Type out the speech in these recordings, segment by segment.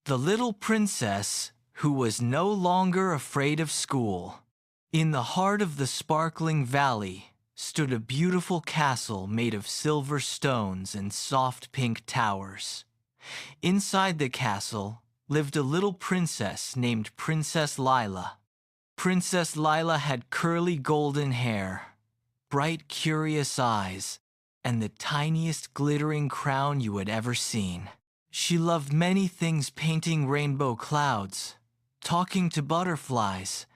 The little princess who was no longer afraid of school. In the heart of the sparkling valley stood a beautiful castle made of silver stones and soft pink towers. Inside the castle lived a little princess named Princess Lila. Princess Lila had curly golden hair, bright curious eyes, and the tiniest glittering crown you had ever seen. She loved many things: painting rainbow clouds, talking to butterflies,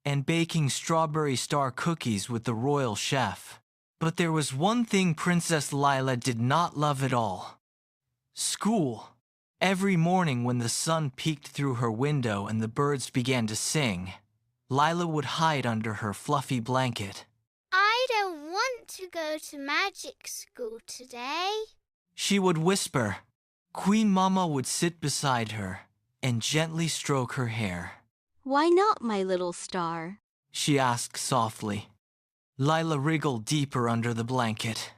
and baking strawberry star cookies with the royal chef. But there was one thing Princess Lila did not love at all: school. Every morning when the sun peeked through her window and the birds began to sing, Lila would hide under her fluffy blanket. I don't want to go to magic school today, she would whisper. Queen Mama would sit beside her and gently stroke her hair. Why not, my little star? she asked softly. Lila wriggled deeper under the blanket.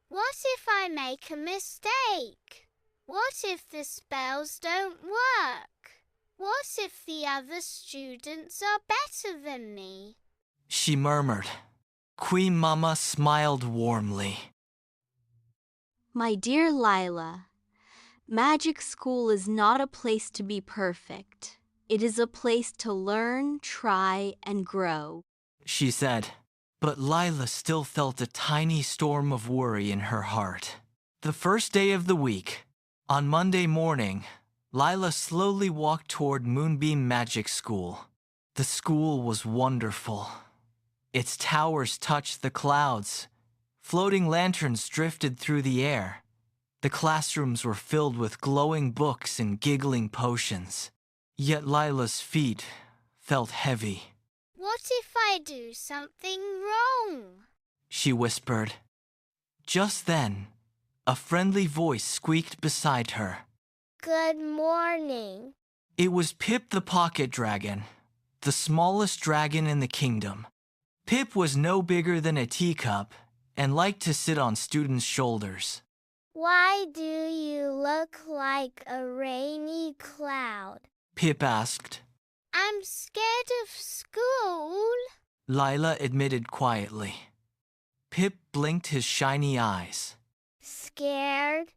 What if I make a mistake? What if the spells don't work? What if the other students are better than me? she murmured. Queen Mama smiled warmly. My dear Lila, magic school is not a place to be perfect. It is a place to learn, try, and grow, she said. But Lila still felt a tiny storm of worry in her heart. The first day of the week, on Monday morning, Lila slowly walked toward Moonbeam Magic School. The school was wonderful. Its towers touched the clouds. Floating lanterns drifted through the air. The classrooms were filled with glowing books and giggling potions. Yet Lila's feet felt heavy. What if I do something wrong? she whispered. Just then, a friendly voice squeaked beside her. Good morning. It was Pip the Pocket Dragon, the smallest dragon in the kingdom. Pip was no bigger than a teacup and liked to sit on students' shoulders. Why do you look like a rainy cloud? Pip asked. I'm scared of school, Lila admitted quietly. Pip blinked his shiny eyes. Scared,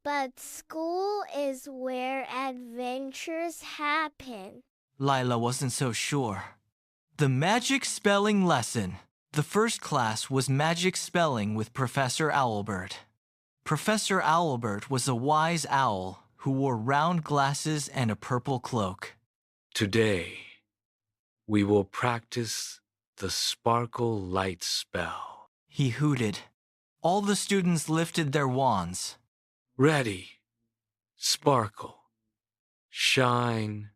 but school is where adventures happen. Lila wasn't so sure. The magic spelling lesson. The first class was magic spelling with Professor Owlbird. Professor Owlbird was a wise owl who wore round glasses and a purple cloak. Today, we will practice the sparkle light spell, he hooted. All the students lifted their wands. Ready, sparkle, shine,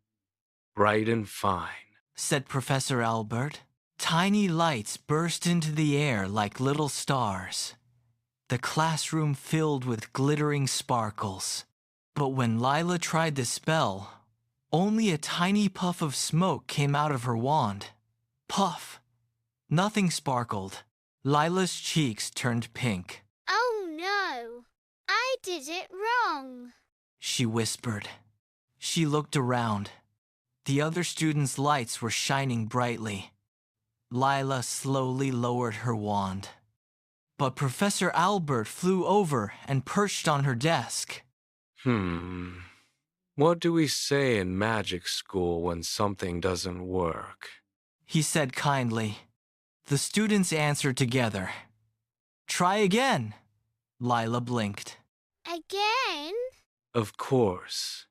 bright and fine, said Professor Albert. Tiny lights burst into the air like little stars. The classroom filled with glittering sparkles. But when Lila tried the spell, only a tiny puff of smoke came out of her wand. Puff! Nothing sparkled. Lila's cheeks turned pink. Oh no, I did it wrong, she whispered. She looked around. The other students' lights were shining brightly. Lila slowly lowered her wand. But Professor Albert flew over and perched on her desk. What do we say in magic school when something doesn't work? he said kindly. The students answered together. Try again, Lila blinked. Again? Of course.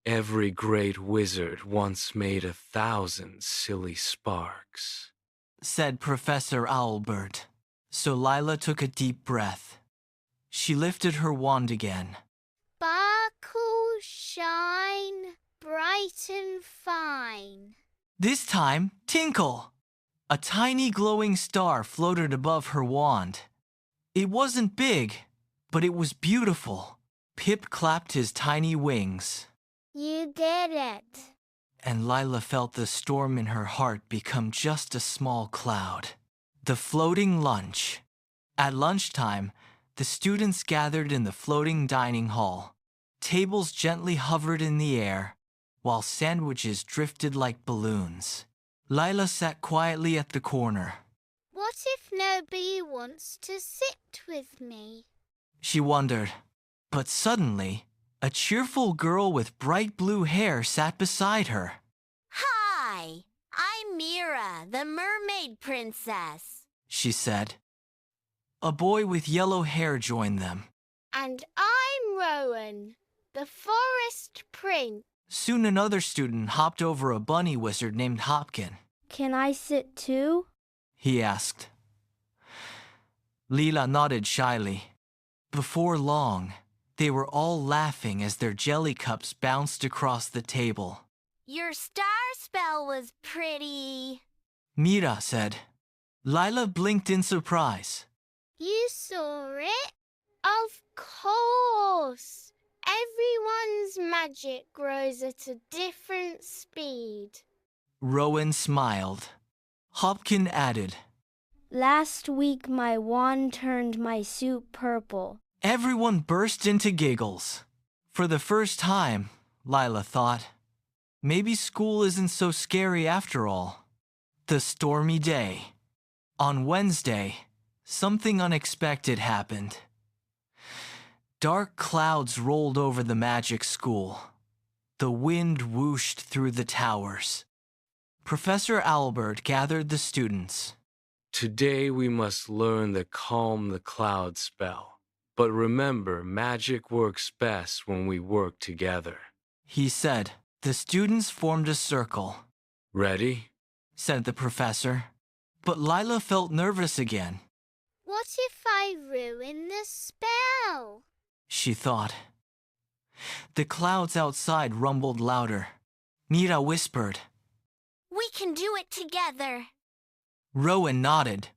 Every great wizard once made 1,000 silly sparks, said Professor Owlbird. So Lila took a deep breath. She lifted her wand again. Sparkle, shine, bright and fine. This time, tinkle! A tiny glowing star floated above her wand. It wasn't big, but it was beautiful. Pip clapped his tiny wings. You did it. And Lila felt the storm in her heart become just a small cloud. The floating lunch. At lunchtime, the students gathered in the floating dining hall. Tables gently hovered in the air, while sandwiches drifted like balloons. Lila sat quietly at the corner. What if nobody wants to sit with me? She wondered. But suddenly, a cheerful girl with bright blue hair sat beside her. Hi, I'm Mira, the mermaid princess, She said. A boy with yellow hair joined them. And I'm Rowan, the forest prince. Soon another student hopped over a bunny wizard named Hopkin. Can I sit too? He asked. Lila nodded shyly. Before long, they were all laughing as their jelly cups bounced across the table. Your star spell was pretty. Mira said. Lila blinked in surprise. You saw it? Of course. Everyone's magic grows at a different speed. Rowan smiled. Hopkin added. Last week my wand turned my soup purple. Everyone burst into giggles. For the first time, Lila thought, maybe school isn't so scary after all. The stormy day. On Wednesday, something unexpected happened. Dark clouds rolled over the magic school. The wind whooshed through the towers. Professor Albert gathered the students. Today we must learn the calm the cloud spell. But remember, magic works best when we work together. He said. The students formed a circle. Ready? Said the professor. But Lila felt nervous again. What if I ruin the spell? She thought. The clouds outside rumbled louder. Mira whispered. We can do it together. Rowan nodded.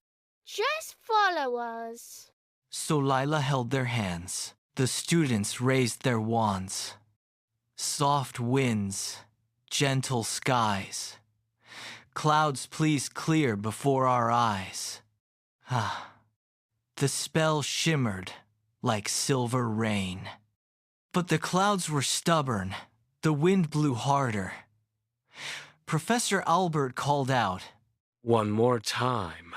Just follow us. So Lila held their hands. The students raised their wands. Soft winds, gentle skies. Clouds please clear before our eyes. The spell shimmered like silver rain. But the clouds were stubborn. The wind blew harder. Professor Albert called out. One more time.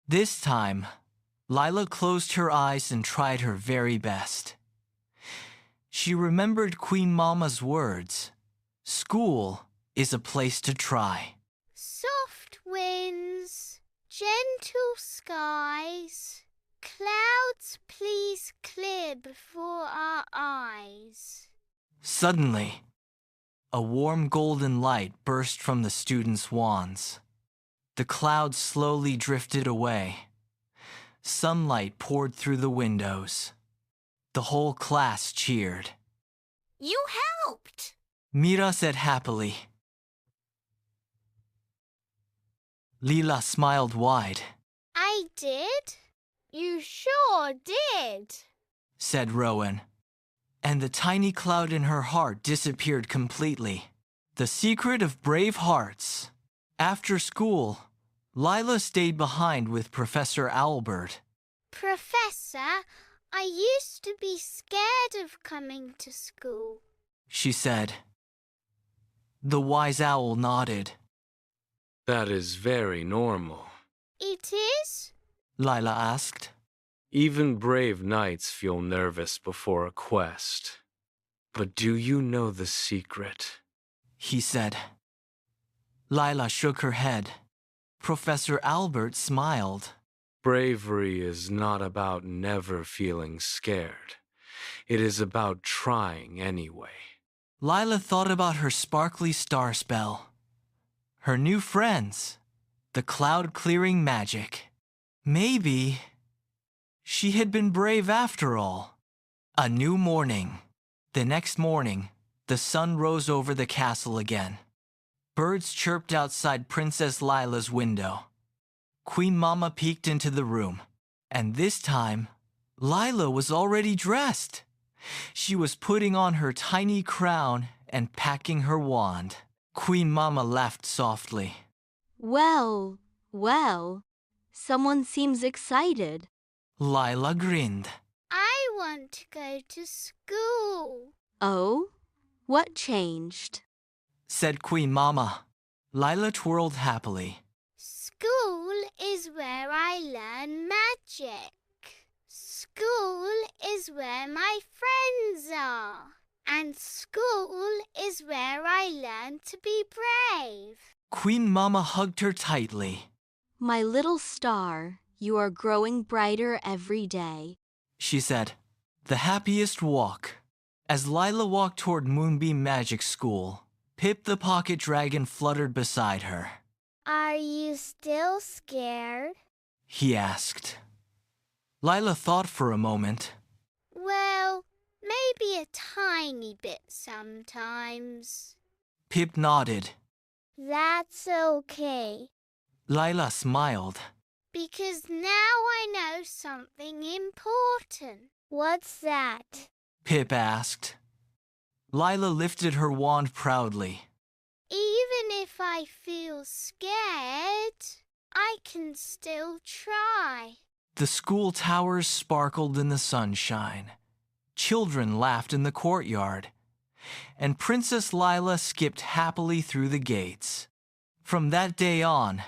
This time, Lila closed her eyes and tried her very best. She remembered Queen Mama's words. School is a place to try. Soft winds, gentle skies. Clouds please clear before our eyes. Suddenly, a warm golden light burst from the students' wands. The clouds slowly drifted away. Sunlight poured through the windows. The whole class cheered. You helped. Mira said happily. Lila smiled wide. I did? You sure did. Said Rowan. And the tiny cloud in her heart disappeared completely. The secret of brave hearts. After school, Lila stayed behind with Professor Albert. Professor, I used to be scared of coming to school. She said. The wise owl nodded. That is very normal. It is? Lila asked. Even brave knights feel nervous before a quest. But do you know the secret? He said. Lila shook her head. Professor Albert smiled. Bravery is not about never feeling scared. It is about trying anyway. Lila thought about her sparkly star spell. Her new friends. The cloud-clearing magic. Maybe she had been brave after all. A new morning. The next morning, the sun rose over the castle again. Birds chirped outside Princess Lila's window. Queen Mama peeked into the room. And this time, Lila was already dressed. She was putting on her tiny crown and packing her wand. Queen Mama laughed softly. Well, someone seems excited. Lila grinned. I want to go to school. Oh, what changed? said Queen Mama. Lila twirled happily. School is where I learn magic. School is where my friends are. And school is where I learn to be brave. Queen Mama hugged her tightly. My little star, you are growing brighter every day, She said. The happiest walk. As Lila walked toward Moonbeam Magic School, Pip the Pocket Dragon fluttered beside her. Are you still scared? He asked. Lila thought for a moment. Well, maybe a tiny bit sometimes. Pip nodded. That's okay. Lila smiled. Because now I know something important. What's that? Pip asked. Lila lifted her wand proudly. Even if I feel scared, I can still try. The school towers sparkled in the sunshine. Children laughed in the courtyard. And Princess Lila skipped happily through the gates. From that day on,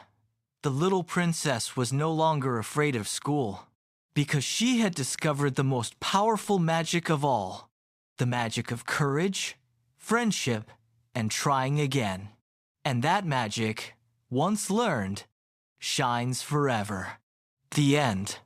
the little princess was no longer afraid of school, because she had discovered the most powerful magic of all, the magic of courage, friendship, and trying again. And that magic, once learned, shines forever. The end.